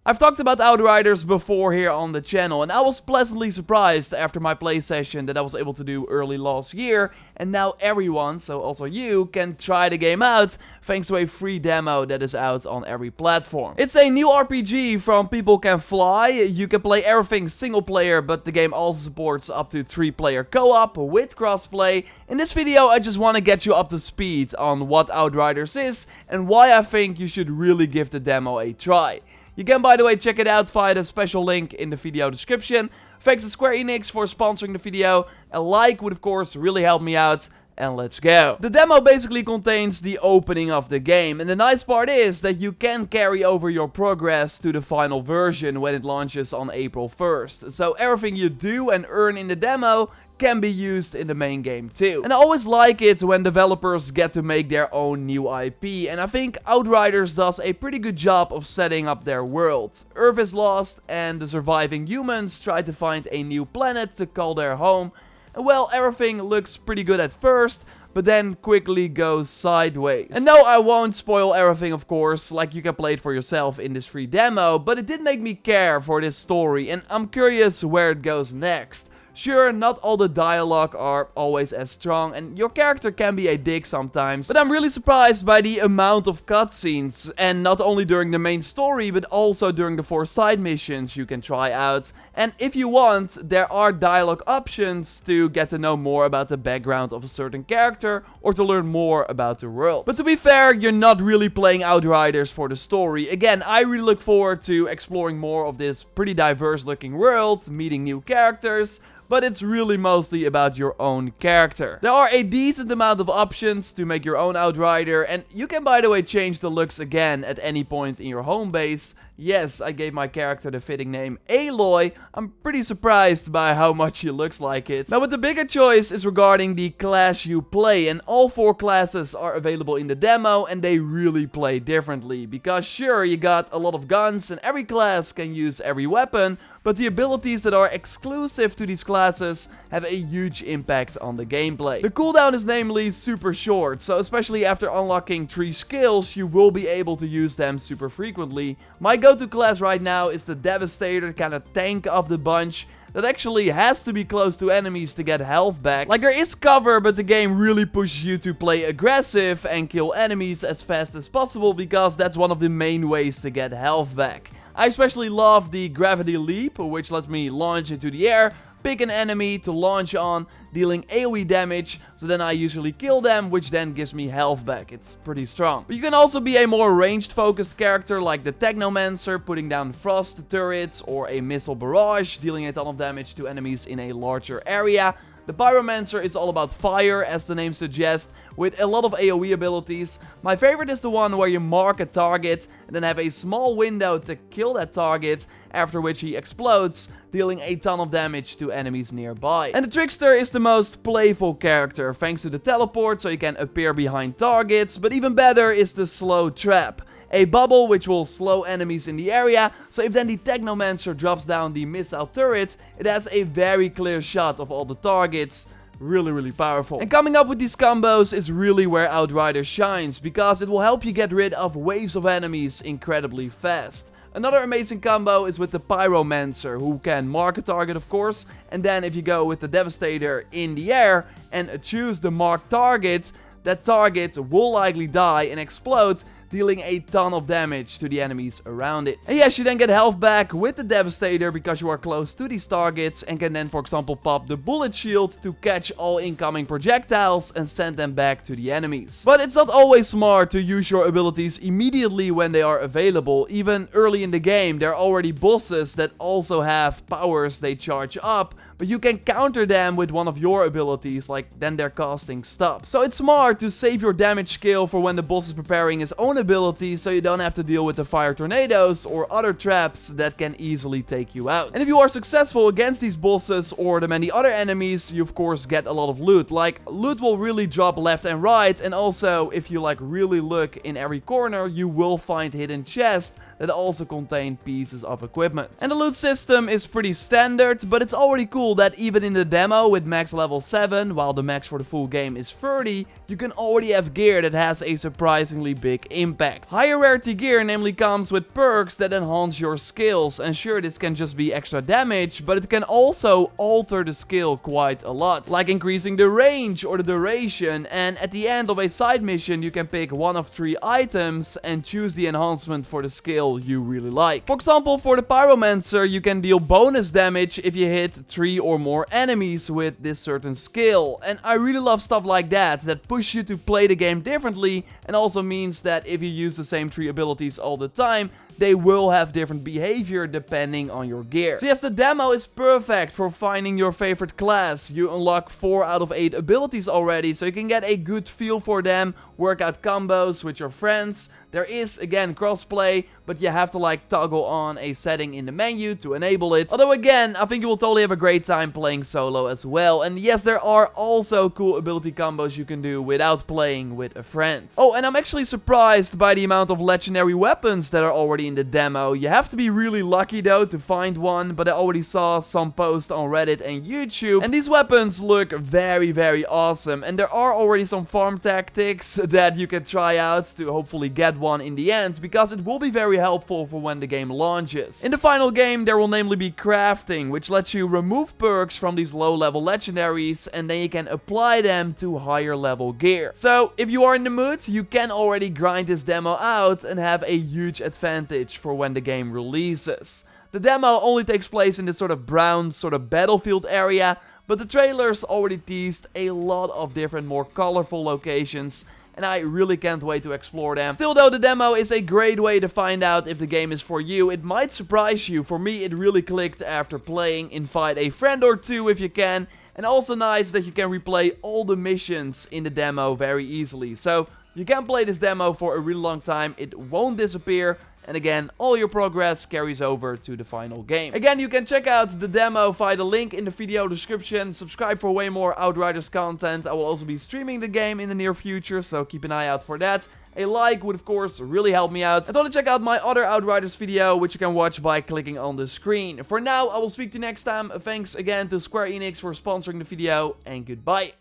I've talked about Outriders before here on the channel, and I was pleasantly surprised after my play session that I was able to do early last year, and now everyone, so also you, can try the game out thanks to a free demo that is out on every platform. It's a new RPG from People Can Fly. You can play everything single player, but the game also supports up to 3-player co-op with crossplay. In this video I just want to get you up to speed on what Outriders is and why I think you should really give the demo a try. You can, by the way, check it out via the special link in the video description. Thanks to Square Enix for sponsoring the video. A like would, of course, really help me out. And let's go. The demo basically contains the opening of the game, and the nice part is that you can carry over your progress to the final version when it launches on April 1st. So everything you do and earn in the demo can be used in the main game too. And I always like it when developers get to make their own new IP, and I think Outriders does a pretty good job of setting up their world. Earth is lost and the surviving humans try to find a new planet to call their home. And well, everything looks pretty good at first, but then quickly goes sideways. And no, I won't spoil everything, of course, like you can play it for yourself in this free demo, but it did make me care for this story, and I'm curious where it goes next. Sure, not all the dialogue are always as strong, and your character can be a dick sometimes, but I'm really surprised by the amount of cutscenes, and not only during the main story, but also during the 4 side missions you can try out. And if you want, there are dialogue options to get to know more about the background of a certain character, or to learn more about the world. But to be fair, you're not really playing Outriders for the story. Again, I really look forward to exploring more of this pretty diverse looking world, meeting new characters, but it's really mostly about your own character. There are a decent amount of options to make your own Outrider, and you can, by the way, change the looks again at any point in your home base. Yes, I gave my character the fitting name Aloy. I'm pretty surprised by how much he looks like it. Now, but the bigger choice is regarding the class you play, and all 4 classes are available in the demo, and they really play differently. Because sure, you got a lot of guns, and every class can use every weapon, but the abilities that are exclusive to these classes have a huge impact on the gameplay. The cooldown is namely super short, so especially after unlocking 3 skills, you will be able to use them super frequently. My go-to class right now is the Devastator, kind of tank of the bunch, that actually has to be close to enemies to get health back. Like, there is cover, but the game really pushes you to play aggressive and kill enemies as fast as possible, because that's one of the main ways to get health back. I especially love the Gravity Leap, which lets me launch into the air, pick an enemy to launch on, dealing AoE damage, so then I usually kill them, which then gives me health back. It's pretty strong. But you can also be a more ranged focused character like the Technomancer, putting down frost turrets, or a missile barrage, dealing a ton of damage to enemies in a larger area. The Pyromancer is all about fire, as the name suggests, with a lot of AoE abilities. My favorite is the one where you mark a target and then have a small window to kill that target, after which he explodes, dealing a ton of damage to enemies nearby. And the Trickster is the most playful character, thanks to the teleport, so you can appear behind targets, but even better is the Slow Trap. A bubble which will slow enemies in the area, so if then the Technomancer drops down the missile turret, it has a very clear shot of all the targets. Really powerful. And coming up with these combos is really where Outriders shines, because it will help you get rid of waves of enemies incredibly fast. Another amazing combo is with the Pyromancer, who can mark a target, of course, and then if you go with the Devastator in the air and choose the marked target, that target will likely die and explode, dealing a ton of damage to the enemies around it. And yes, you then get health back with the Devastator because you are close to these targets, and can then, for example, pop the Bullet Shield to catch all incoming projectiles and send them back to the enemies. But it's not always smart to use your abilities immediately when they are available. Even early in the game, there are already bosses that also have powers they charge up, but you can counter them with one of your abilities, like then their casting stops. So it's smart to save your damage skill for when the boss is preparing his own ability, so you don't have to deal with the fire tornadoes or other traps that can easily take you out. And if you are successful against these bosses or the many other enemies, you of course get a lot of loot. Like, loot will really drop left and right, and also if you like really look in every corner, you will find hidden chests that also contain pieces of equipment. And the loot system is pretty standard, but it's already cool that even in the demo with max level 7, while the max for the full game is 30, you can already have gear that has a surprisingly big impact. Higher rarity gear namely comes with perks that enhance your skills, and sure, this can just be extra damage, but it can also alter the skill quite a lot, like increasing the range or the duration, and at the end of a side mission you can pick one of 3 items and choose the enhancement for the skill you really like. For example, for the pyromancer you can deal bonus damage if you hit 3 or more enemies with this certain skill, and I really love stuff like that push you to play the game differently, and also means that if you use the same 3 abilities all the time, they will have different behavior depending on your gear. So yes, the demo is perfect for finding your favorite class. You unlock 4 out of 8 abilities already, so you can get a good feel for them, work out combos with your friends. There is, again, crossplay, but you have to like toggle on a setting in the menu to enable it. Although again, I think you will totally have a great time playing solo as well. And yes, there are also cool ability combos you can do without playing with a friend. Oh, and I'm actually surprised by the amount of legendary weapons that are already in the demo. You have to be really lucky though to find one, but I already saw some posts on Reddit and YouTube, and these weapons look very, very awesome. And there are already some farm tactics that you can try out to hopefully get one in the end, because it will be very helpful for when the game launches. In the final game, there will namely be crafting, which lets you remove perks from these low-level legendaries, and then you can apply them to higher level gear. So, if you are in the mood, you can already grind this demo out and have a huge advantage for when the game releases. The demo only takes place in this sort of brown sort of battlefield area, but the trailers already teased a lot of different more colorful locations, and I really can't wait to explore them. Still though, the demo is a great way to find out if the game is for you. It might surprise you. For me, it really clicked after playing. Invite a friend or 2 if you can. And also nice that you can replay all the missions in the demo very easily. So you can play this demo for a really long time. It won't disappear. And again, all your progress carries over to the final game. Again, you can check out the demo via the link in the video description. Subscribe for way more Outriders content. I will also be streaming the game in the near future, so keep an eye out for that. A like would, of course, really help me out. And don't check out my other Outriders video, which you can watch by clicking on the screen. For now, I will speak to you next time. Thanks again to Square Enix for sponsoring the video, and goodbye.